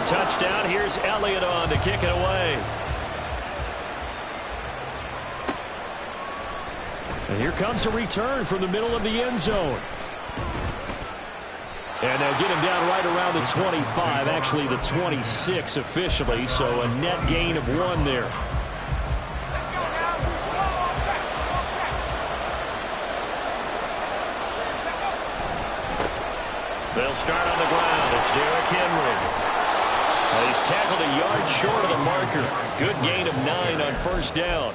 touchdown. Here's Elliott on to kick it away. And here comes a return from the middle of the end zone. And they'll get him down right around the 25, actually the 26 officially, so a net gain of 1 there. They'll start on the ground. It's Derrick Henry. And he's tackled a yard short of the marker. Good gain of 9 on first down.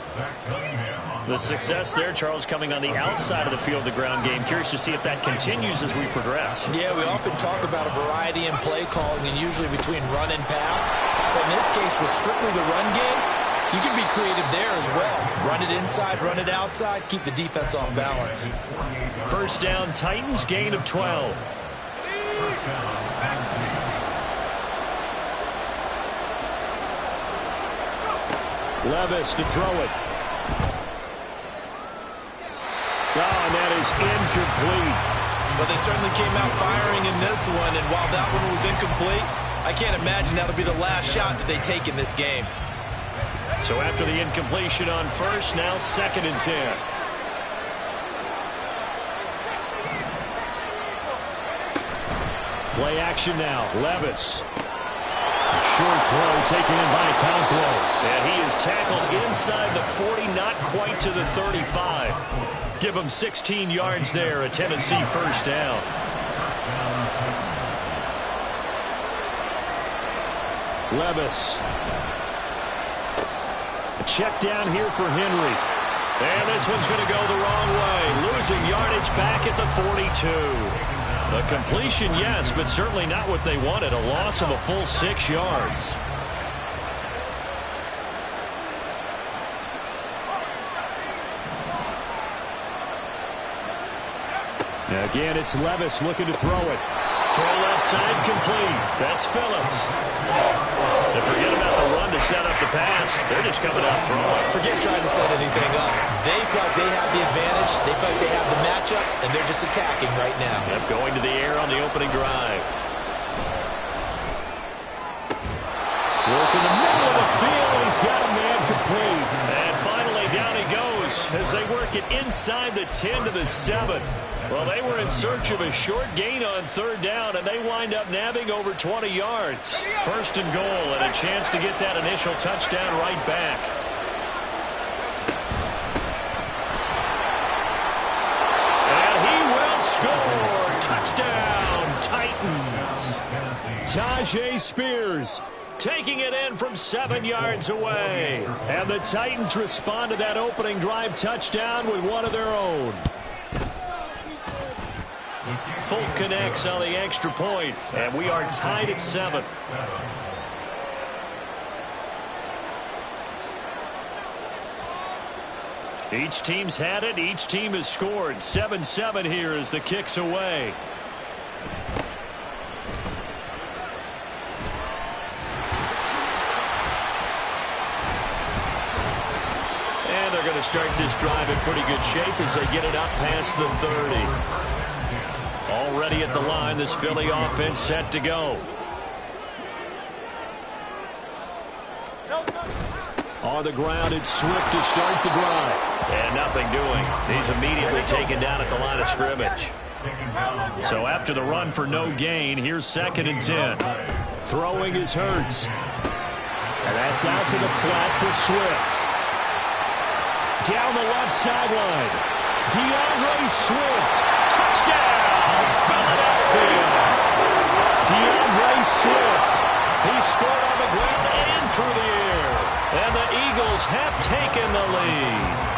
The success there, Charles, coming on the outside of the field, the ground game. Curious to see if that continues as we progress. Yeah, we often talk about a variety in play calling and usually between run and pass. But in this case, with strictly the run game, you can be creative there as well. Run it inside, run it outside, keep the defense off balance. First down, Titans, gain of 12. Levis to throw it. Oh, and that is incomplete. Well, they certainly came out firing in this one, and while that one was incomplete, I can't imagine that'll be the last shot that they take in this game. So after the incompletion on first, now 2nd and 10. Play action now. Levis. Short throw taken in by Conquo. And he is tackled inside the 40, not quite to the 35. Give him 16 yards there, a Tennessee first down. Levis. A check down here for Henry. And this one's going to go the wrong way. Losing yardage back at the 42. A completion, yes, but certainly not what they wanted. A loss of a full 6 yards. Now again, it's Levis looking to throw it. Throw left side complete. That's Phillips. And forget about the run to set up the pass. They're just coming out throwing. Forget trying to set anything up. They feel like they have the advantage. They feel like they have the matchups, and they're just attacking right now. Yep, going to the air on the opening drive. Work in the middle of the field, and he's got a man complete. And finally, down he goes as they work it inside the 10 to the 7. Well, they were in search of a short gain on 3rd down, and they wind up nabbing over 20 yards. 1st and goal, and a chance to get that initial touchdown right back. And he will score. Touchdown, Titans. Tajay Spears taking it in from 7 yards away. And the Titans respond to that opening drive touchdown with one of their own. Folk connects on the extra point, and we are tied at 7. Each team's had it. Each team has scored. 7-7 here as the kick's away. And they're going to start this drive in pretty good shape as they get it up past the 30. Already at the line, this Philly offense set to go. On the ground, it's Swift to start the drive. And nothing doing. He's immediately taken down at the line of scrimmage. So after the run for no gain, here's 2nd and 10. Throwing is Hurts. And that's out to the flat for Swift. Down the left sideline. DeAndre Swift. Touchdown, Philadelphia. DeAndre Swift. He scored on the ground and through the air. And the Eagles have taken the lead.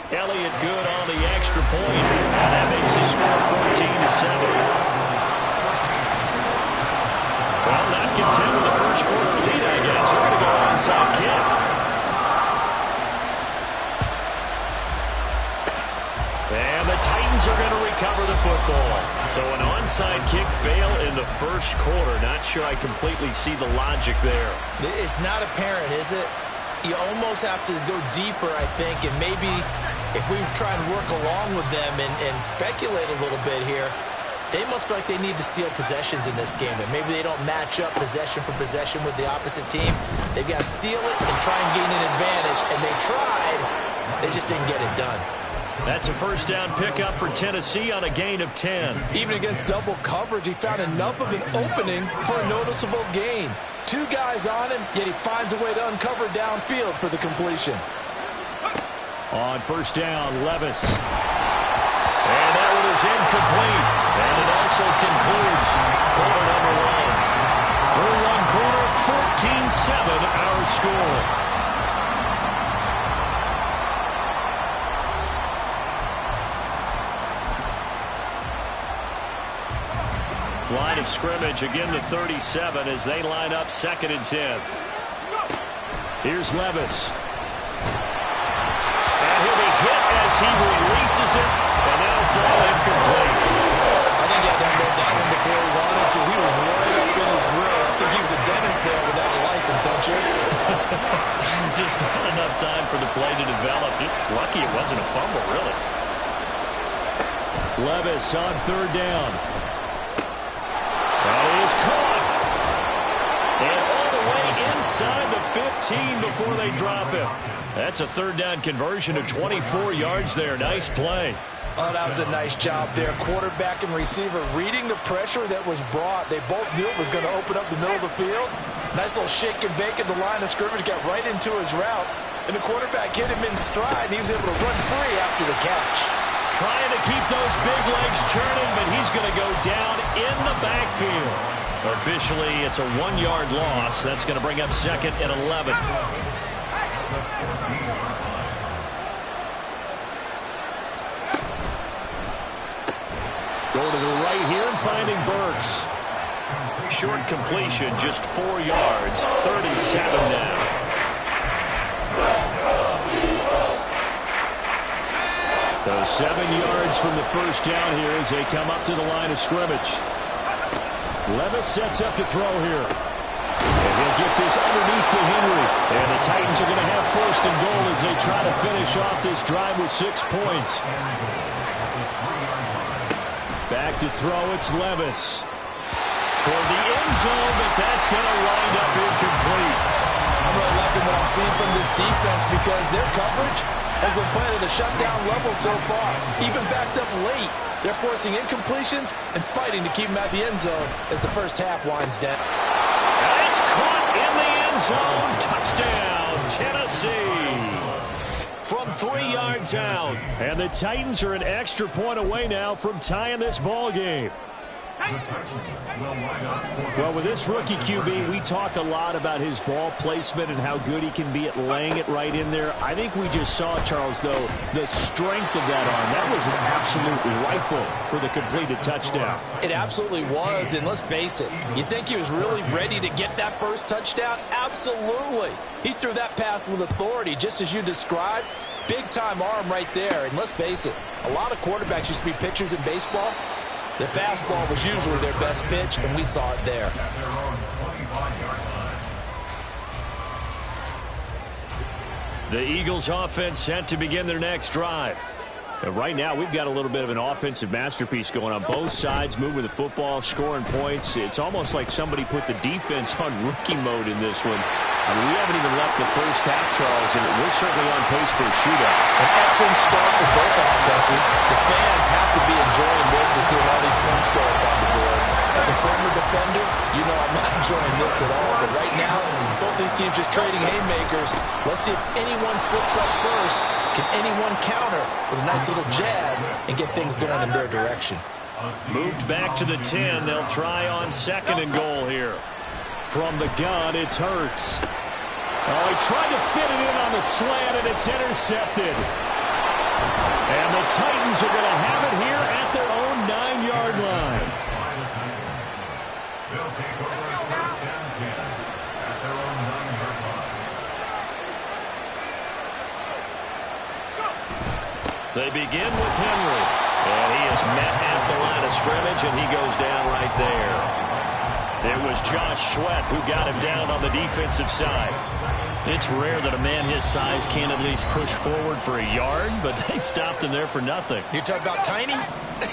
Elliott good on the extra point. And that makes the score 14-7. Well, not content with the first quarter lead, I guess. They're going to go onside kick. And the Titans are going to recover the football. So an onside kick fail in the first quarter. Not sure I completely see the logic there. It's not apparent, is it? You almost have to go deeper, I think, and maybe if we try and work along with them and speculate a little bit here, they must feel like they need to steal possessions in this game, and maybe they don't match up possession for possession with the opposite team. They've got to steal it and try and gain an advantage, and they tried. They just didn't get it done. That's a first down pickup for Tennessee on a gain of 10. Even against double coverage, he found enough of an opening for a noticeable gain. 2 guys on him, yet he finds a way to uncover downfield for the completion. On first down, Levis. And that one is incomplete. And it also concludes quarter number 1. Through one quarter, 14-7 our score. Line of scrimmage, again the 37 as they line up 2nd and 10. Here's Levis. And he'll be hit as he releases it, and that'll fall incomplete. I think he had to unload that one before he wanted to. He was right up in his grill. I think he was a dentist there without a license, don't you? Just not enough time for the play to develop. Lucky it wasn't a fumble, really. Levis on 3rd down. That is caught. And all the way inside the 15 before they drop him. That's a 3rd down conversion of 24 yards there. Nice play. Oh, that was a nice job there. Quarterback and receiver reading the pressure that was brought. They both knew it was going to open up the middle of the field. Nice little shake and bake at the line of scrimmage. Got right into his route. And the quarterback hit him in stride. And he was able to run free after the catch. Trying to keep those big legs churning, but he's going to go down in the backfield. Officially, it's a 1-yard loss. That's going to bring up 2nd and 11. Go to the right here and finding Burks. Short completion, just 4 yards. 3rd and 7 now. So 7 yards from the first down here as they come up to the line of scrimmage. Levis sets up to throw here. And he'll get this underneath to Henry. And the Titans are going to have 1st and goal as they try to finish off this drive with 6 points. Back to throw, it's Levis. Toward the end zone, but that's going to wind up incomplete. I'm really liking what I'm seeing from this defense because their coverage has been playing at a shutdown level so far. Even backed up late, they're forcing incompletions and fighting to keep them at the end zone as the first half winds down. And it's caught in the end zone. Touchdown, Tennessee. From 3 yards out. And the Titans are an extra point away now from tying this ball game. Well, with this rookie QB, we talk a lot about his ball placement and how good he can be at laying it right in there. I think we just saw, Charles, though, the strength of that arm. That was an absolute rifle for the completed touchdown. It absolutely was, and let's face it, you think he was really ready to get that first touchdown? Absolutely. He threw that pass with authority, just as you described. Big-time arm right there, and let's face it, a lot of quarterbacks used to be pitchers in baseball. The fastball was usually their best pitch, and we saw it there. The Eagles offense set to begin their next drive. And right now, we've got a little bit of an offensive masterpiece going on. Both sides moving the football, scoring points. It's almost like somebody put the defense on rookie mode in this one. I mean, we haven't even left the first half, Charles, and we're certainly on pace for a shootout. An excellent start for both offenses. The fans have to be enjoying this to see all these points go up on the board. As a former defender, you know I'm not enjoying this at all. But right now, both these teams just trading haymakers. Let's see if anyone slips up first. Can anyone counter with a nice little jab and get things going in their direction? Moved back to the 10. They'll try on 2nd and goal here. From the gun, it's Hurts. Oh, he tried to fit it in on the slant, and it's intercepted. And the Titans are going to have it here at their own 9-yard line. They begin with Henry. And he is met at the line of scrimmage, and he goes down right there. It was Josh Sweat who got him down on the defensive side. It's rare that a man his size can't at least push forward for a yard, but they stopped him there for nothing. You're talking about tiny?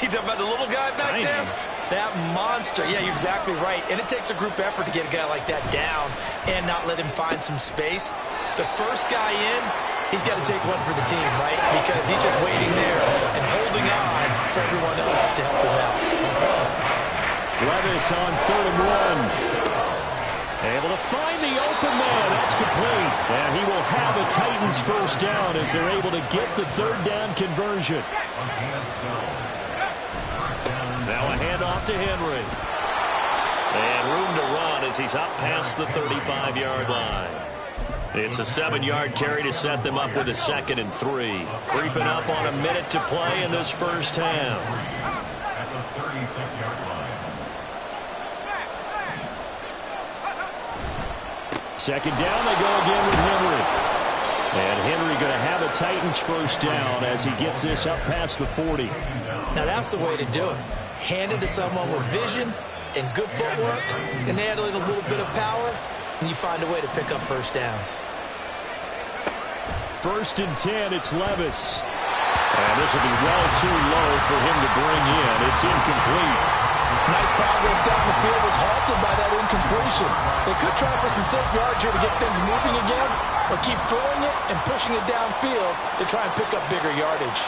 You're talking about the little guy back there? That monster. Yeah, you're exactly right. And it takes a group effort to get a guy like that down and not let him find some space. The first guy in, he's got to take one for the team, right? Because he's just waiting there and holding on for everyone else to help him out. Levis on 3rd and 1. Able to find the open man. That's complete. And he will have a Titans first down as they're able to get the 3rd down conversion. Now a handoff to Henry. And room to run as he's up past the 35-yard line. It's a 7-yard carry to set them up with a 2nd and 3. Creeping up on a minute to play in this first half. At the 36-yard line. 2nd down, they go again with Henry. And Henry going to have a Titans first down as he gets this up past the 40. Now that's the way to do it. Hand it to someone with vision and good footwork, and add in a little bit of power, and you find a way to pick up first downs. 1st and 10, it's Levis. And this will be well too low for him to bring in. It's incomplete. Nice progress down the field was halted by that incompletion. They could try for some safe yards here to get things moving again, or keep throwing it and pushing it downfield to try and pick up bigger yardage.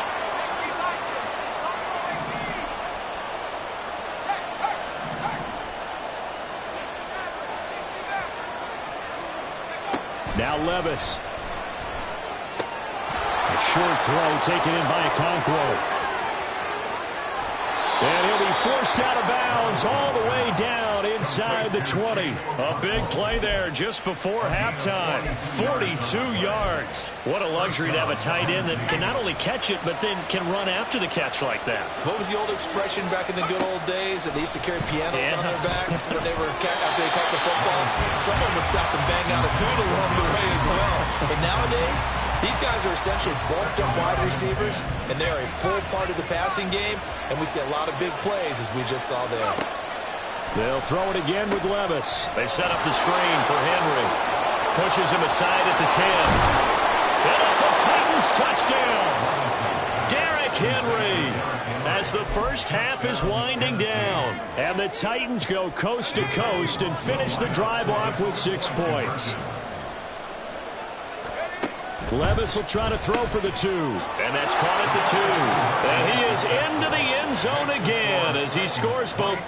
Now Levis. A short throw taken in by Okonkwo. And he'll be forced out of bounds all the way down inside the 20. A big play there just before halftime. 42 yards. What a luxury to have a tight end that can not only catch it, but then can run after the catch like that. What was the old expression back in the good old days that they used to carry pianos on their backs when they were after they caught the football? Someone would stop and bang out a tune along the way as well. But nowadays, these guys are essentially bulked up wide receivers, and they're a full part of the passing game, and we see a lot of big plays as we just saw there. They'll throw it again with Levis. They set up the screen for Henry. Pushes him aside at the 10. And it's a Titans touchdown. Derrick Henry as the first half is winding down. And the Titans go coast to coast and finish the drive off with 6 points. Levis will try to throw for the 2. And that's caught at the 2. And he is into the end zone again as he scores both.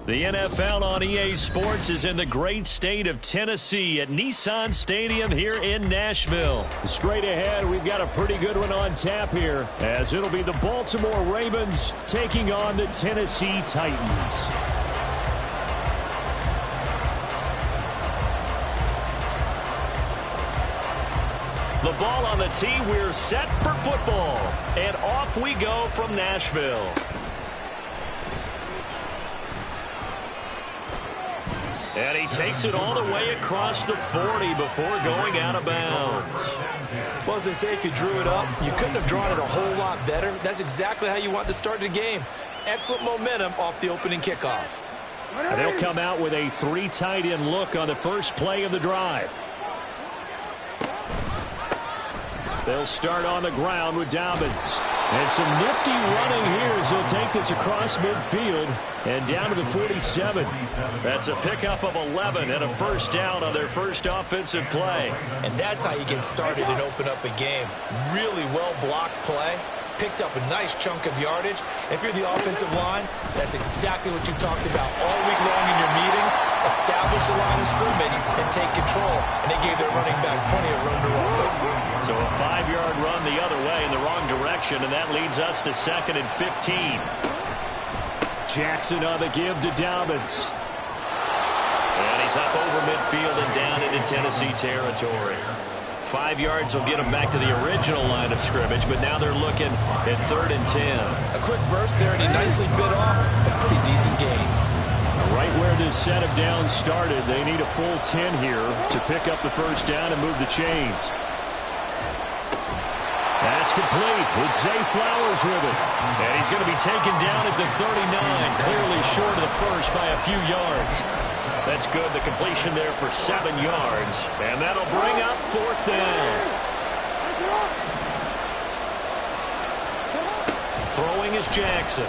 The NFL on EA Sports is in the great state of Tennessee at Nissan Stadium here in Nashville. Straight ahead, we've got a pretty good one on tap here, as it'll be the Baltimore Ravens taking on the Tennessee Titans. The ball on the tee, we're set for football, and off we go from Nashville. And he takes it all the way across the 40 before going out of bounds. Well, as they say, if you drew it up, you couldn't have drawn it a whole lot better. That's exactly how you want to start the game. Excellent momentum off the opening kickoff. And they'll come out with a 3 tight end look on the first play of the drive. They'll start on the ground with Dobbins. And some nifty running here as he'll take this across midfield and down to the 47. That's a pickup of 11 and a first down on their first offensive play. And that's how you get started and open up a game. Really well-blocked play. Picked up a nice chunk of yardage. And if you're the offensive line, that's exactly what you've talked about all week long in your meetings. Establish the line of scrimmage and take control. And they gave their running back plenty of room to run. So a 5-yard run the other way in the wrong direction, and that leads us to 2nd and 15. Jackson on the give to Dobbins. And he's up over midfield and down into Tennessee territory. 5 yards will get them back to the original line of scrimmage, but now they're looking at 3rd and 10. A quick burst there, and he nicely bit off a pretty decent gain. Right where this set of downs started, they need a full 10 here to pick up the first down and move the chains. That's complete with Zay Flowers with it. And he's going to be taken down at the 39, clearly short of the first by a few yards. That's good. The completion there for 7 yards. And that'll bring up 4th down. Throwing is Jackson.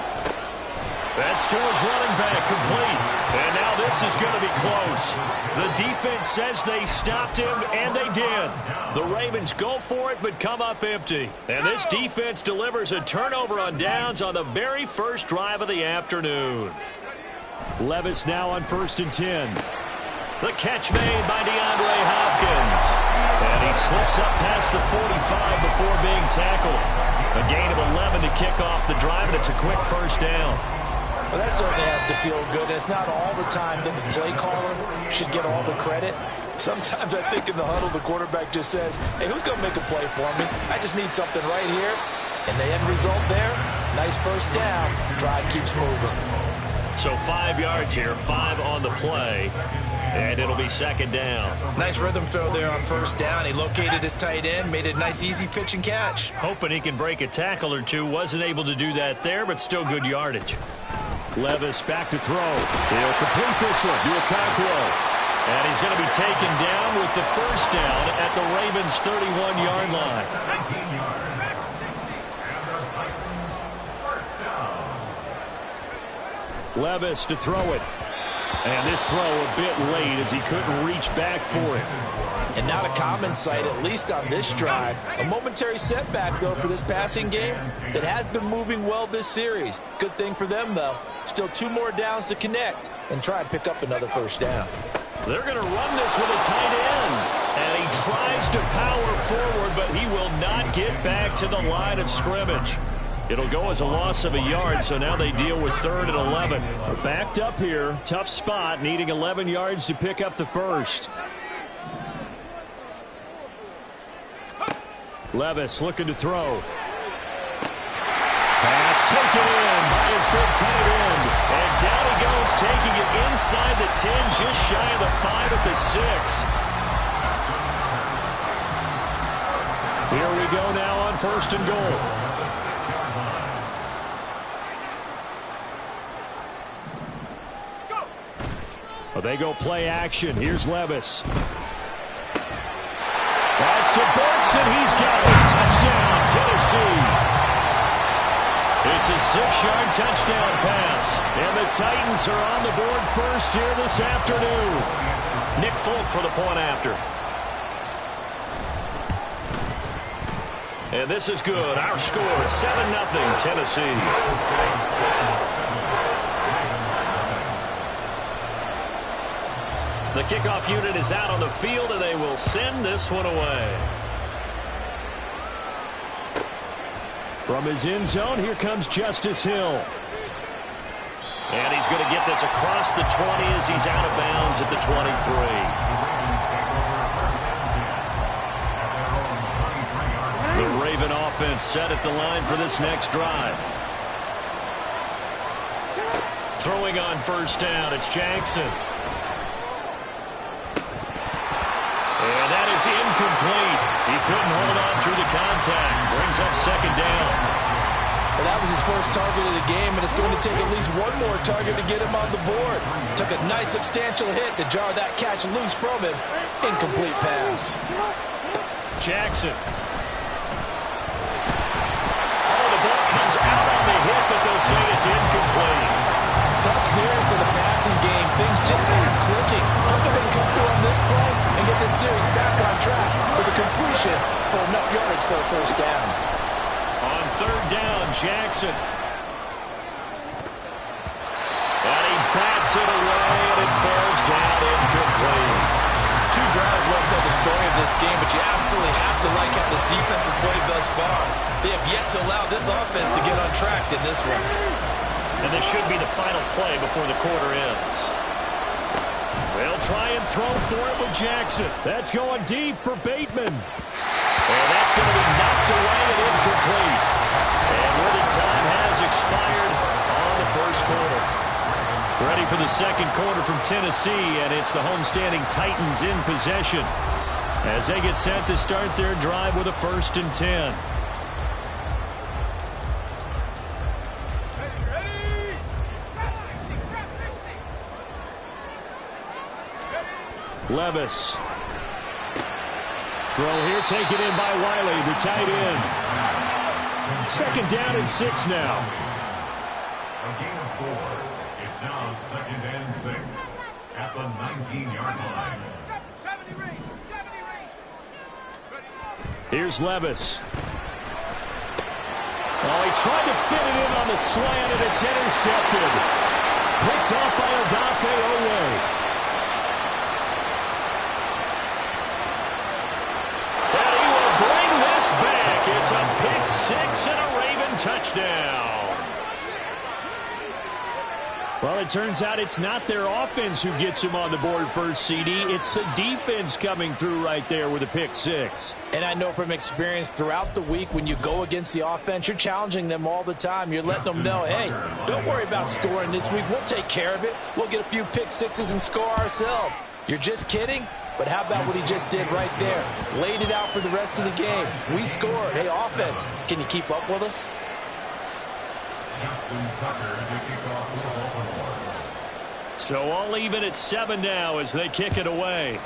That's to his running back, complete. And now this is going to be close. The defense says they stopped him, and they did. The Ravens go for it, but come up empty. And this defense delivers a turnover on downs on the very first drive of the afternoon. Levis now on 1st and 10. The catch made by DeAndre Hopkins. And he slips up past the 45 before being tackled. A gain of 11 to kick off the drive, and it's a quick first down. Well, that certainly has to feel good. It's not all the time that the play caller should get all the credit. Sometimes I think in the huddle, the quarterback just says, hey, who's going to make a play for me? I just need something right here. And the end result there, nice first down. Drive keeps moving. So 5 yards here, 5 on the play. And it'll be 2nd down. Nice rhythm throw there on first down. He located his tight end, made it a nice easy pitch and catch. Hoping he can break a tackle or two. Wasn't able to do that there, but still good yardage. Levis back to throw. He'll complete this one to Okonkwo. And he's going to be taken down with the first down at the Ravens' 31-yard line. 19 yards. And the Titans first down. Levis to throw it. And this throw a bit late as he couldn't reach back for it. And not a common sight, at least on this drive. A momentary setback, though, for this passing game that has been moving well this series. Good thing for them, though. Still 2 more downs to connect and try and pick up another first down. They're going to run this with a tight end. And he tries to power forward, but he will not get back to the line of scrimmage. It'll go as a loss of a yard, so now they deal with 3rd and 11. Backed up here, tough spot, needing 11 yards to pick up the first. Levis looking to throw. Pass taken in by his big tight end. And down he goes, taking it inside the 10, just shy of the 5 at the 6. Here we go now on 1st and goal. Well, they go play action. Here's Levis. That's to Burks, and he's got it. Touchdown, Tennessee. It's a 6-yard touchdown pass. And the Titans are on the board first here this afternoon. Nick Folk for the point after. And this is good. Our score is 7-0 Tennessee. The kickoff unit is out on the field, and they will send this one away. From his end zone, here comes Justice Hill. And he's going to get this across the 20 as he's out of bounds at the 23. The Raven offense set at the line for this next drive. Throwing on first down, it's Jackson. And that is incomplete. He couldn't hold on through the contact. Brings up 2nd down. Well, that was his first target of the game, and it's going to take at least one more target to get him on the board. Took a nice substantial hit to jar that catch loose from him. Incomplete pass. Jackson. Oh, the He's out on the hit, but they'll say it's incomplete. Tough series for the passing game. Things just aren't clicking. Hope they can come through on this play and get this series back on track with a completion for enough yardage for a first down. On third down, Jackson. And he bats it away, and it falls down incomplete. Two drives won't tell the story of this game, but you absolutely have to like how this defense has played thus far. They have yet to allow this offense to get on track in this one. And this should be the final play before the quarter ends. They'll try and throw for it with Jackson. That's going deep for Bateman. And that's going to be knocked away and incomplete. And where the time has expired on the first quarter. Ready for the second quarter from Tennessee, and it's the homestanding Titans in possession as they get set to start their drive with a 1st and 10. Levis. Throw here taken in by Wiley, the tight end. 2nd down and 6 now. A gain of 4. It's now 2nd and 6 at the 19-yard line. Here's Levis. Oh, he tried to fit it in on the slant, and it's intercepted. Picked off by Odafe Oweh. It's a pick 6 and a Raven touchdown. Well, it turns out it's not their offense who gets him on the board first, CD. It's the defense coming through right there with a pick 6. And I know from experience throughout the week when you go against the offense, you're challenging them all the time. You're letting them know, hey, don't worry about scoring this week. We'll take care of it. We'll get a few pick 6s and score ourselves. You're just kidding? But how about what he just did right there? Laid it out for the rest of the game. We scored. Hey, offense, can you keep up with us? Justin Tucker to kick off for Baltimore. So all even at 7 now as they kick it away.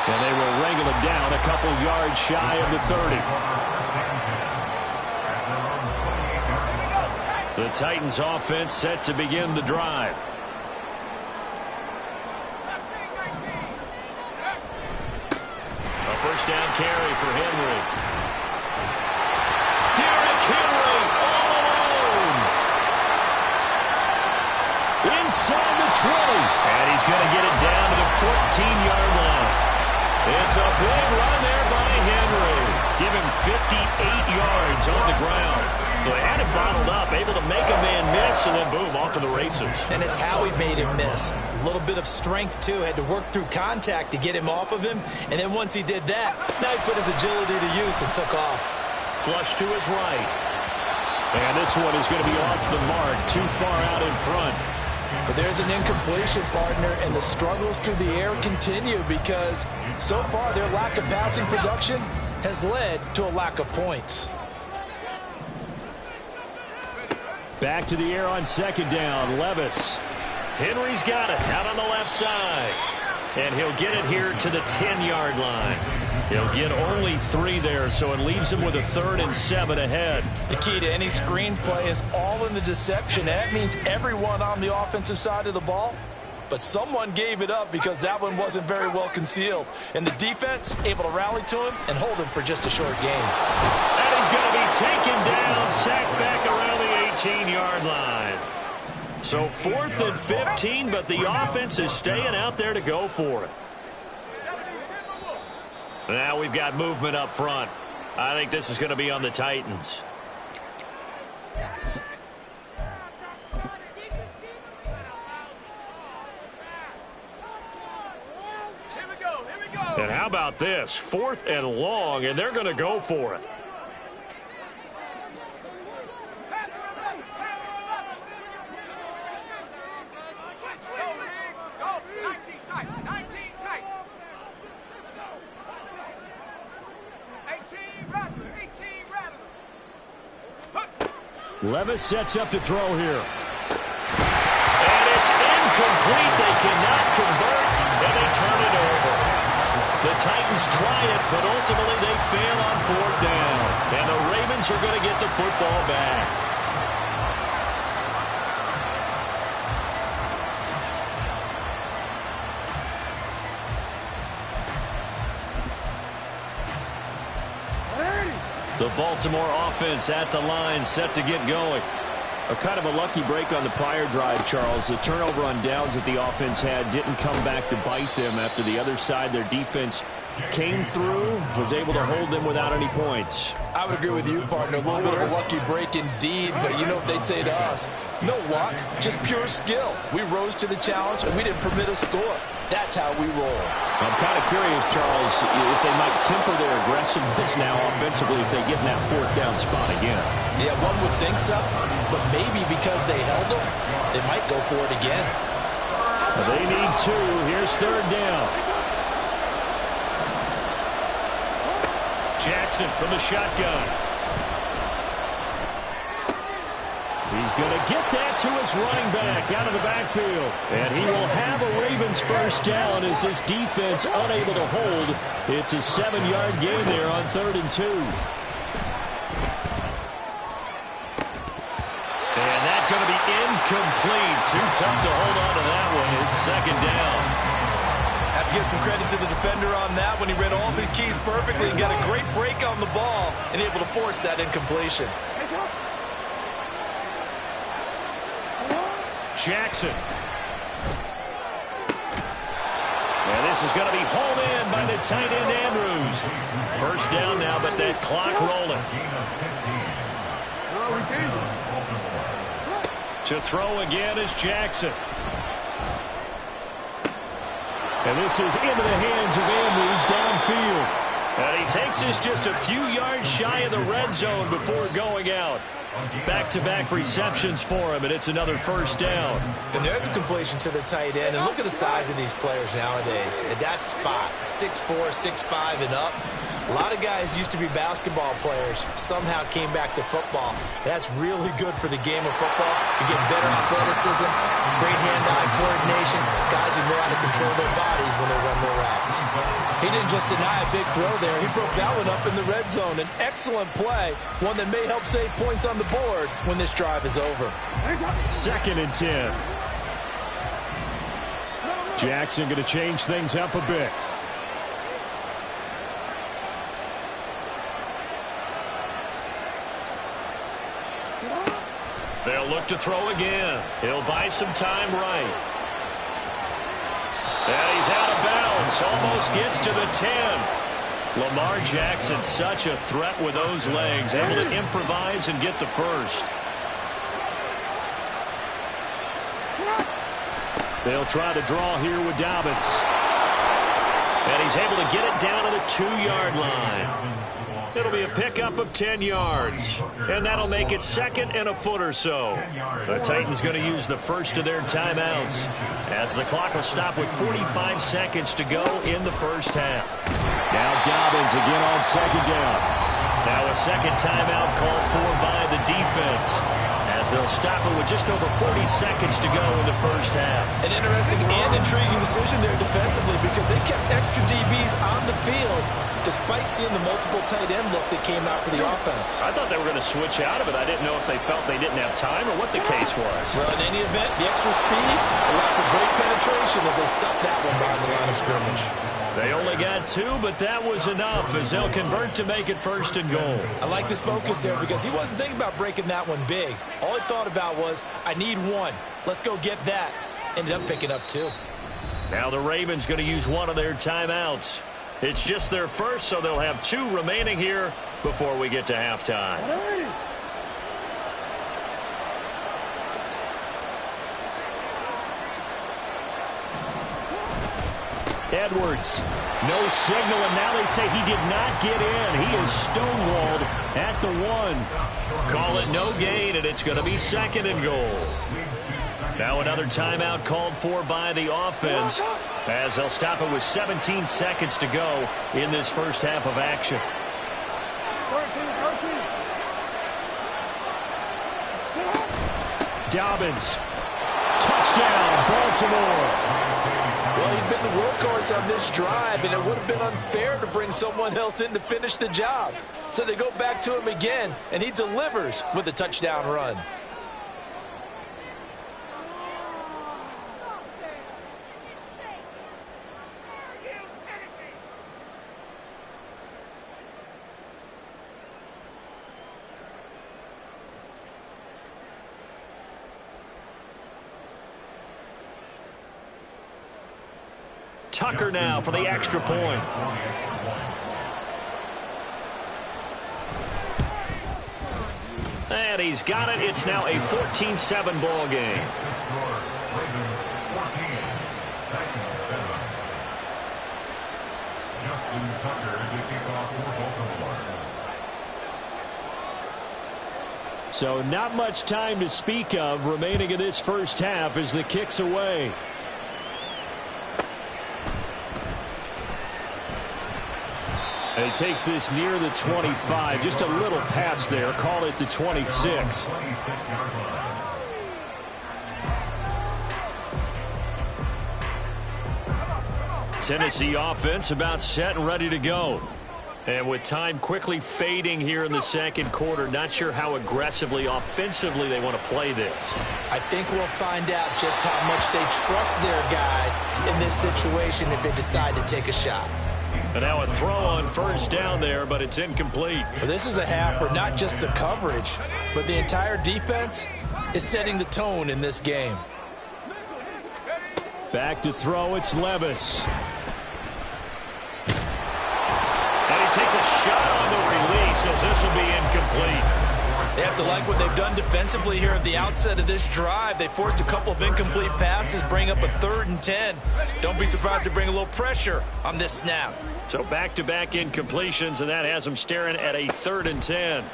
And they will wrangle him down a couple yards shy of the 30. The Titans offense set to begin the drive. A 1st down carry for Henry. Derrick Henry all alone. Inside the 20. And he's going to get it down to the 14-yard line. It's a big run there by Henry. Give him 58 yards on the ground. So they had it bottled up, able to make a man miss, and then boom, off to the races. And it's how he made him miss. A little bit of strength, too. Had to work through contact to get him off of him. And then once he did that, now he put his agility to use and took off. Flush to his right. And this one is going to be off the mark, too far out in front. But there's an incompletion, partner, and the struggles through the air continue because so far their lack of passing production has led to a lack of points. Back to the air on 2nd down. Levis. Henry's got it out on the left side. And he'll get it here to the 10-yard line. He'll get only 3 there, so it leaves him with a 3rd and 7 ahead. The key to any screenplay is all in the deception. That means everyone on the offensive side of the ball, but someone gave it up because that one wasn't very well concealed. And the defense able to rally to him and hold him for just a short gain. And he's going to be taken down, sacked back around the 18-yard line. So 4th and 15, but the offense is staying out there to go for it. Now we've got movement up front. I think this is going to be on the Titans. And how about this? 4th and long, and they're going to go for it. Levis sets up to throw here. And it's incomplete. They cannot convert, and they turn it over. The Titans try it, but ultimately they fail on 4th down. And the Ravens are going to get the football back. The Baltimore offense at the line, set to get going. A kind of a lucky break on the prior drive, Charles. The turnover on downs that the offense had didn't come back to bite them after the other side. Their defense came through, was able to hold them without any points. I would agree with you, partner. A little bit of a lucky break indeed, but you know what they'd say to us? No luck, just pure skill. We rose to the challenge, and we didn't permit a score. That's how we roll. I'm kind of curious, Charles, if they might temper their aggressiveness now offensively if they get in that 4th down spot again. Yeah, one would think so, but maybe because they held them, they might go for it again. They need 2. Here's 3rd down. Jackson from the shotgun. He's going to get that to his running back out of the backfield. And he will have a Ravens 1st down as this defense unable to hold. It's a 7-yard gain there on 3rd and 2. And that's going to be incomplete. Too tough to hold on to that one. It's 2nd down. Have to give some credit to the defender on that when he read all of his keys perfectly and got a great break on the ball and able to force that incompletion. Jackson. And this is going to be hauled in by the tight end Andrews. 1st down now, but that clock rolling. To throw again is Jackson. And this is into the hands of Andrews downfield. And he takes this just a few yards shy of the red zone before going out. Back-to-back receptions for him, and it's another 1st down. And there's a completion to the tight end. And look at the size of these players nowadays. At that spot, 6'4", 6'5", and up. A lot of guys used to be basketball players, somehow came back to football. That's really good for the game of football. You get better athleticism, great hand-eye coordination, guys who know how to control their bodies when they run their routes. He didn't just deny a big throw there. He broke that one up in the red zone. An excellent play, one that may help save points on the board when this drive is over. 2nd and 10. Jackson going to change things up a bit. They'll look to throw again. He'll buy some time right. And he's out of bounds. Almost gets to the 10. Lamar Jackson, such a threat with those legs. Able to improvise and get the 1st. They'll try to draw here with Dobbins. And he's able to get it down to the 2-yard line. It'll be a pickup of 10 yards. And that'll make it 2nd and a foot or so. The Titans going to use the 1st of their timeouts as the clock will stop with 45 seconds to go in the 1st half. Now Dobbins again on 2nd down. Now a 2nd timeout called for by the defense as they'll stop it with just over 40 seconds to go in the 1st half. An interesting and intriguing decision there defensively because they kept extra DBs on the field despite seeing the multiple tight end look that came out for the offense. I thought they were going to switch out of it. I didn't know if they felt they didn't have time or what the case was. Well, in any event, the extra speed allowed for great penetration as they stuffed that one behind the line of scrimmage. They only got 2, but that was enough as they'll convert to make it 1st and goal. I like his focus there because he wasn't thinking about breaking that one big. All he thought about was, I need 1. Let's go get that. Ended up picking up 2. Now the Ravens going to use one of their timeouts. It's just their 1st, so they'll have 2 remaining here before we get to halftime. Edwards, no signal, and now they say he did not get in. He is stonewalled at the 1. Call it no gain, and it's going to be 2nd and goal. Now another timeout called for by the offense as they'll stop it with 17 seconds to go in this 1st half of action. Dobbins. Touchdown, Baltimore. Well, he'd been the workhorse on this drive, and it would have been unfair to bring someone else in to finish the job. So they go back to him again, and he delivers with a touchdown run. Tucker now for the extra point. And he's got it. It's now a 14-7 ball game. So not much time to speak of remaining in this first half as the kick's away. And he takes this near the 25. Just a little pass there. Call it the 26. Tennessee offense about set and ready to go. And with time quickly fading here in the second quarter, not sure how aggressively, offensively they want to play this. I think we'll find out just how much they trust their guys in this situation if they decide to take a shot. And now a throw on first down there, but it's incomplete. Well, this is a half where not just the coverage, but the entire defense is setting the tone in this game. Back to throw, it's Levis. And he takes a shot on the release as this will be incomplete. They have to like what they've done defensively here at the outset of this drive. They forced a couple of incomplete passes, bring up a 3rd and 10. Don't be surprised to bring a little pressure on this snap. So back-to-back incompletions, and that has them staring at a 3rd and 10.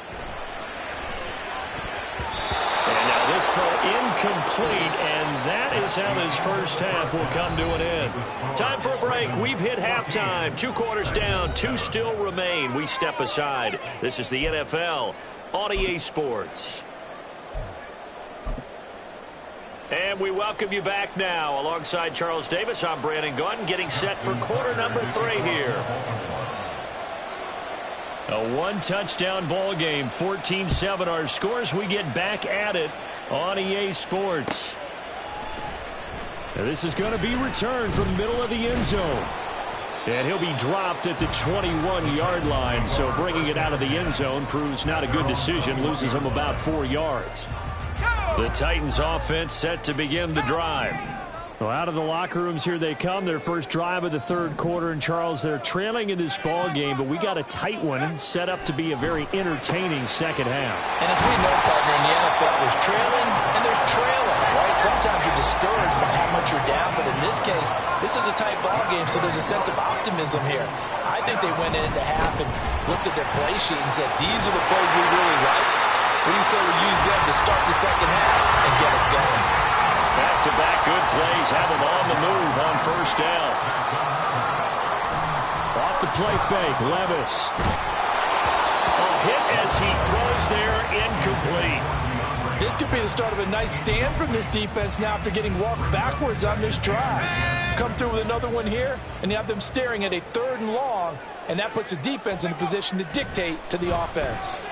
And now this throw incomplete, and that is how this first half will come to an end. Time for a break. We've hit halftime. 2 quarters down, 2 still remain. We step aside. This is the NFL on EA Sports. And we welcome you back now. Alongside Charles Davis, I'm Brandon Gunn, getting set for quarter number 3 here. A 1-touchdown ball game, 14-7 our scores. We get back at it on EA Sports. Now this is going to be returned from the middle of the end zone. And he'll be dropped at the 21-yard line, so bringing it out of the end zone proves not a good decision, loses him about 4 yards. The Titans offense set to begin the drive. Well, out of the locker rooms here they come, their first drive of the 3rd quarter. And Charles, they're trailing in this ball game, but we got a tight one set up to be a very entertaining second half. And as we know, partner, in the NFL, there's trailing and there's trailing, right? Sometimes you're discouraged by how much you're down, but in this case, this is a tight ball game, so there's a sense of optimism here. I think they went into half and looked at their play sheet and said, these are the plays we really like. What do you say we use them to start the second half and get us going? Back-to-back good plays have them on the move on first down. Off the play fake, Levis. A hit as he throws there, incomplete. This could be the start of a nice stand from this defense now after getting walked backwards on this drive. Come through with another one here, and you have them staring at a 3rd and long, and that puts the defense in a position to dictate to the offense.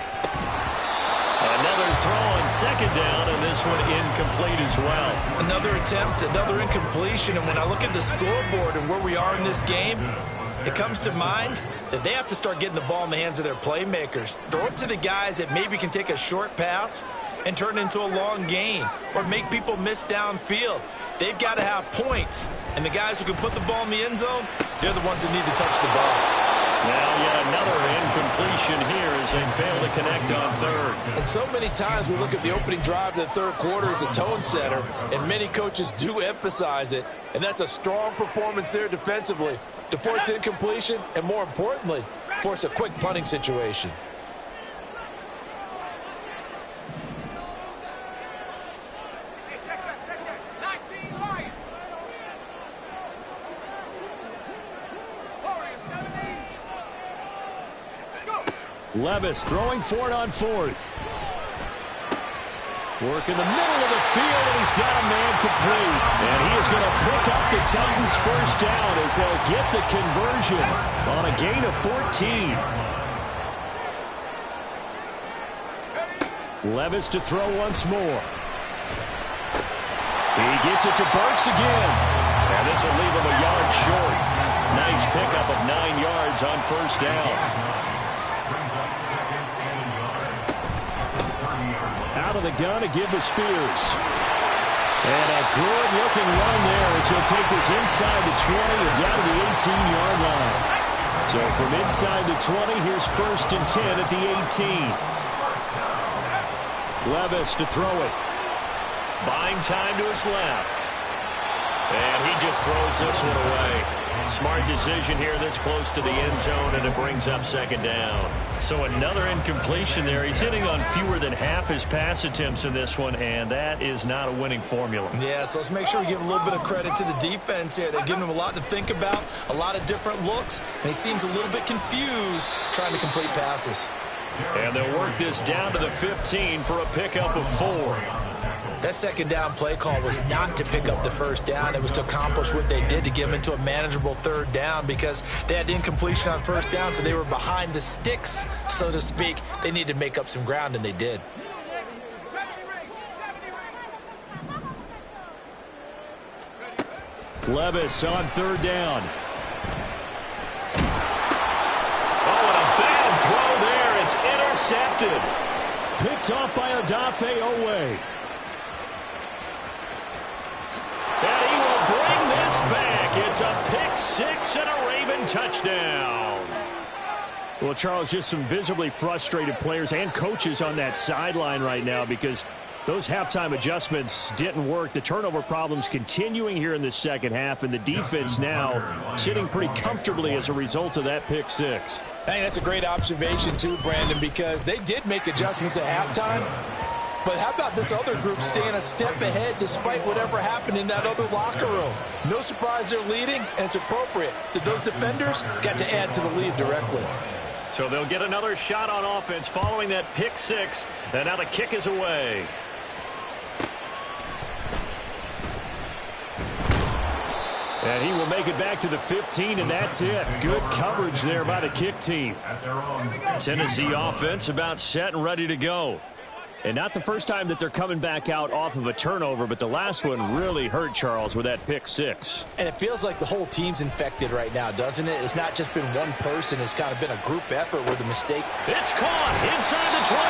Another throw on second down, and this one incomplete as well. Another attempt, another incompletion, and when I look at the scoreboard and where we are in this game, it comes to mind that they have to start getting the ball in the hands of their playmakers. Throw it to the guys that maybe can take a short pass and turn it into a long gain or make people miss downfield. They've got to have points, and the guys who can put the ball in the end zone, they're the ones that need to touch the ball. Now yet another incompletion here as they fail to connect on 3rd. And so many times we look at the opening drive of the 3rd quarter as a tone setter, and many coaches do emphasize it. And that's a strong performance there defensively to force incompletion and, more importantly, force a quick punting situation. Levis throwing for it on 4th. Work in the middle of the field, and he's got a man complete. And he is going to pick up the Titans' first down as they'll get the conversion on a gain of 14. Levis to throw once more. He gets it to Burks again. And this will leave him a yard short. Nice pickup of 9 yards on first down. Out of the gun to give to Spears. And a good-looking run there as he'll take this inside the 20 and down to the 18-yard line. So from inside the 20, here's 1st and 10 at the 18. Levis to throw it. Buying time to his left. And he just throws this one away. Smart decision here this close to the end zone, and it brings up 2nd down. So another incompletion there. He's hitting on fewer than half his pass attempts in this one, and that is not a winning formula. Yeah, so let's make sure we give a little bit of credit to the defense here. They're giving him a lot to think about, a lot of different looks, and he seems a little bit confused trying to complete passes. And they'll work this down to the 15 for a pickup of 4. That 2nd down play call was not to pick up the 1st down. It was to accomplish what they did to get them into a manageable 3rd down because they had incompletion on 1st down, so they were behind the sticks, so to speak. They needed to make up some ground, and they did. Levis on 3rd down. Oh, and a bad throw there. It's intercepted. Picked off by Odafe Owe. And he will bring this back. It's a pick 6 and a Raven touchdown. Well, Charles, just some visibly frustrated players and coaches on that sideline right now because those halftime adjustments didn't work. The turnover problems continuing here in the 2nd half, and the defense now sitting pretty comfortably as a result of that pick 6. I think that's a great observation too, Brandon, because they did make adjustments at halftime. But how about this other group staying a step ahead despite whatever happened in that other locker room? No surprise they're leading, and it's appropriate that those defenders got to add to the lead directly. So they'll get another shot on offense following that pick 6, and now the kick is away. And he will make it back to the 15, and that's it. Good coverage there by the kick team. Tennessee offense about set and ready to go. And not the first time that they're coming back out off of a turnover, but the last one really hurt Charles with that pick 6. And it feels like the whole team's infected right now, doesn't it? It's not just been one person. It's kind of been a group effort with a mistake. It's caught inside the 25.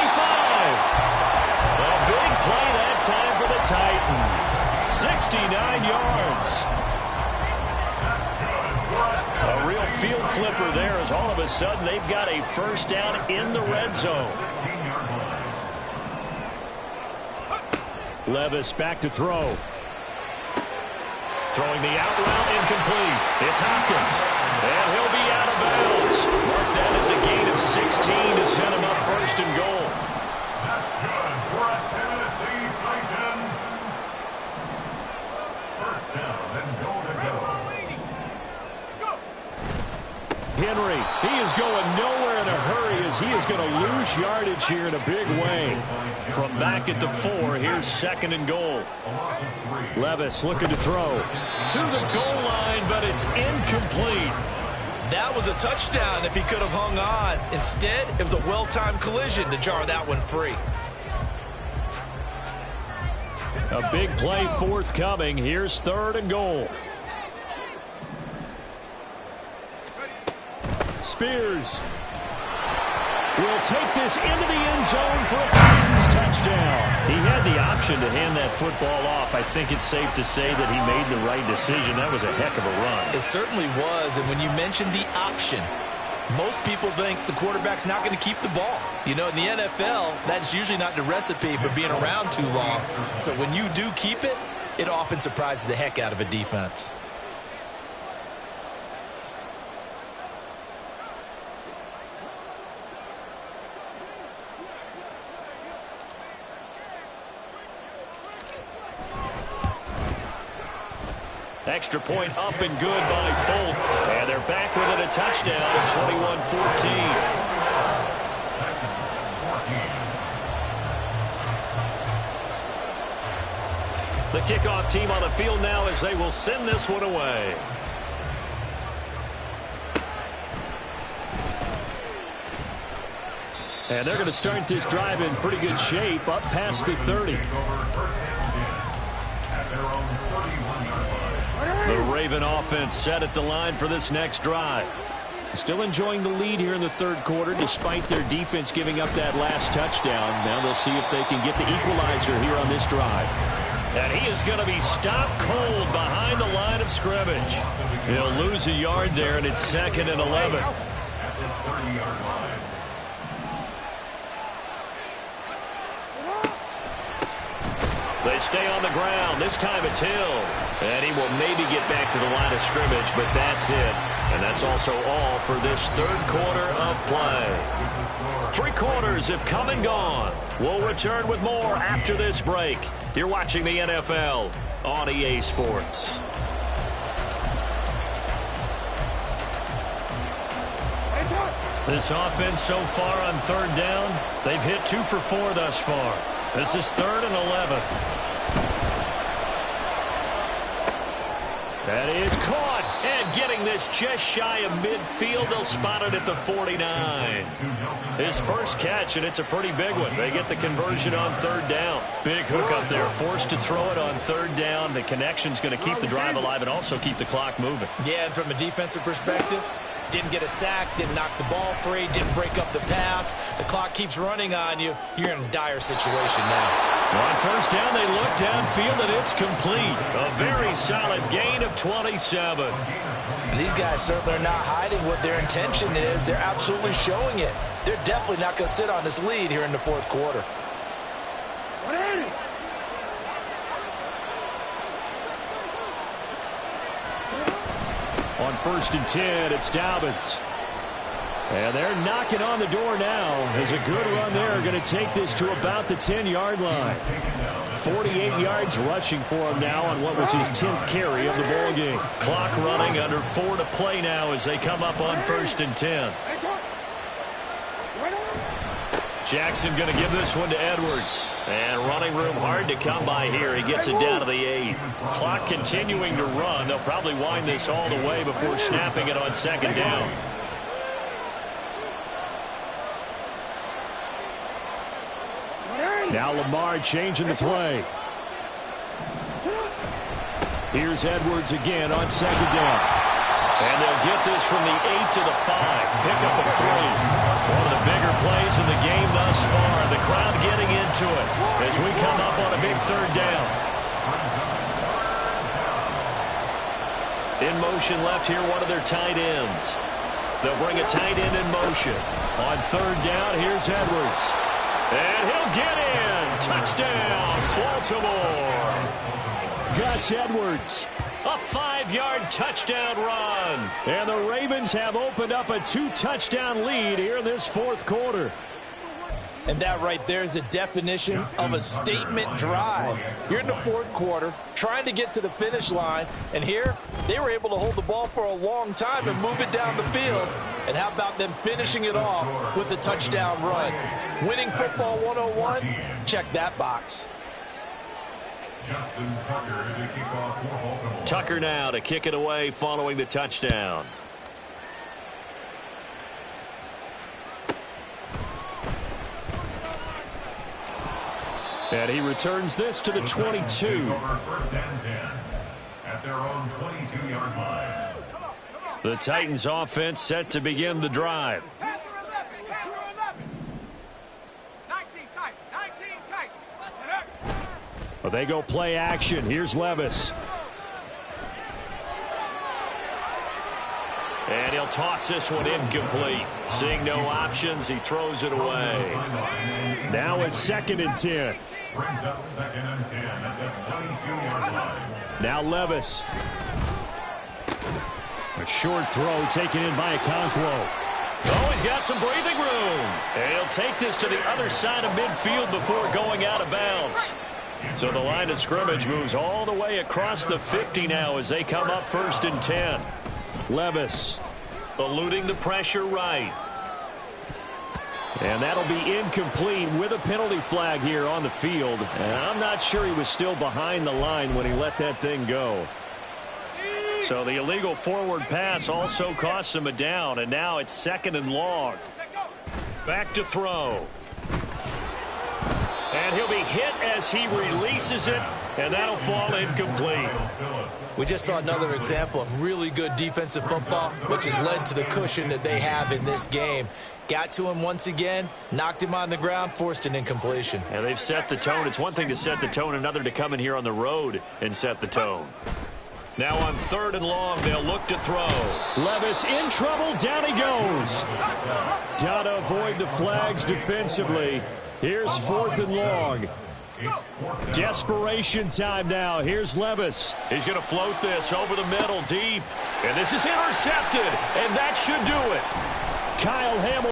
A big play that time for the Titans. 69 yards. A real field flipper there as all of a sudden they've got a first down in the red zone. Levis back to throw. Throwing the out route incomplete. It's Hopkins. And he'll be out of bounds. Mark that as a gain of 16 to send him up 1st and goal. That's good for a Tennessee Titan. 1st down and goal to go. Henry, he is going nowhere in a hurry as he is going to lose yardage here in a big way. From back at the 4, here's 2nd and goal. Levis looking to throw to the goal line, but it's incomplete. That was a touchdown if he could have hung on. Instead, it was a well-timed collision to jar that one free. A big play forthcoming. Here's 3rd and goal. Spears will take this into the end zone for a Titans touchdown. He had the option to hand that football off. I think it's safe to say that he made the right decision. That was a heck of a run. It certainly was, and when you mentioned the option, most people think the quarterback's not going to keep the ball. You know, in the NFL, that's usually not the recipe for being around too long. So when you do keep it, it often surprises the heck out of a defense. Extra point up and good by Folk. And they're back with it, a touchdown, 21-14. The kickoff team on the field now as they will send this one away. And they're going to start this drive in pretty good shape, up past the 30. The Raven offense set at the line for this next drive. Still enjoying the lead here in the third quarter despite their defense giving up that last touchdown. Now they'll see if they can get the equalizer here on this drive. And he is going to be stopped cold behind the line of scrimmage. He'll lose a yard there, and it's 2nd and 11. They stay on the ground. This time it's Hill. And he will maybe get back to the line of scrimmage, but that's it. And that's also all for this third quarter of play. 3 quarters have come and gone. We'll return with more after this break. You're watching the NFL on EA Sports. This offense so far on third down, they've hit 2 for 4 thus far. This is 3rd and 11. That is caught, and getting this just shy of midfield. They'll spot it at the 49. His first catch, and it's a pretty big one. They get the conversion on third down. Big hook up there, forced to throw it on third down. The connection's going to keep the drive alive and also keep the clock moving. Yeah, and from a defensive perspective, didn't get a sack, didn't knock the ball free, didn't break up the pass. The clock keeps running on you. You're in a dire situation now. On first down, they look downfield, and it's complete. A very solid gain of 27. These guys certainly are not hiding what their intention is. They're absolutely showing it. They're definitely not going to sit on this lead here in the fourth quarter. On 1st and 10, it's Dobbins. And they're knocking on the door now. There's a good run there. Going to take this to about the 10-yard line. 48 yards rushing for him now on what was his 10th carry of the ball game. Clock running, under 4 to play now as they come up on 1st and 10. Jackson going to give this one to Edwards. And running room hard to come by here. He gets it down to the 8. Clock continuing to run. They'll probably wind this all the way before snapping it on 2nd down. Now Lamar changing the play. Here's Edwards again on 2nd down. And they'll get this from the 8 to the 5. Pick up a 3. One of the bigger plays in the game thus far. The crowd getting into it as we come up on a big 3rd down. In motion left here, one of their tight ends. They'll bring a tight end in motion. On 3rd down, here's Edwards. And he'll get in. Touchdown, Baltimore. Gus Edwards. A 5-yard touchdown run. And the Ravens have opened up a 2-touchdown lead here in this fourth quarter. And that right there is the definition of a statement drive. You're in the fourth quarter, trying to get to the finish line. And here, they were able to hold the ball for a long time and move it down the field. And how about them finishing it off with the touchdown run? Winning football 101? Check that box. Justin Tucker to kick off for Baltimore. Tucker now to kick it away following the touchdown. And he returns this to the 22. First and 10 at their own 22-yard line. The Titans offense set to begin the drive. Well, they go play action. Here's Levis. And he'll toss this one incomplete. Seeing no options, he throws it away. Now a 2nd and 10. Brings up 2nd and 10 at the 22-yard line. Now Levis. A short throw taken in by Okonkwo. Oh, he's got some breathing room. And he'll take this to the other side of midfield before going out of bounds. So the line of scrimmage moves all the way across the 50 now as they come up 1st and 10. Levis eluding the pressure right. And that'll be incomplete with a penalty flag here on the field. And I'm not sure he was still behind the line when he let that thing go. So the illegal forward pass also costs him a down. And now it's 2nd and long. Back to throw. And he'll be hit as he releases it, and that'll fall incomplete. We just saw another example of really good defensive football, which has led to the cushion that they have in this game. Got to him once again, knocked him on the ground, forced an incompletion. And they've set the tone. It's one thing to set the tone, another to come in here on the road and set the tone. Now on 3rd and long, they'll look to throw. Levis in trouble. Down he goes. Got to avoid the flags defensively. Here's 4th and long. Desperation time now. Here's Levis. He's going to float this over the middle deep. And this is intercepted. And that should do it. Kyle Hamilton.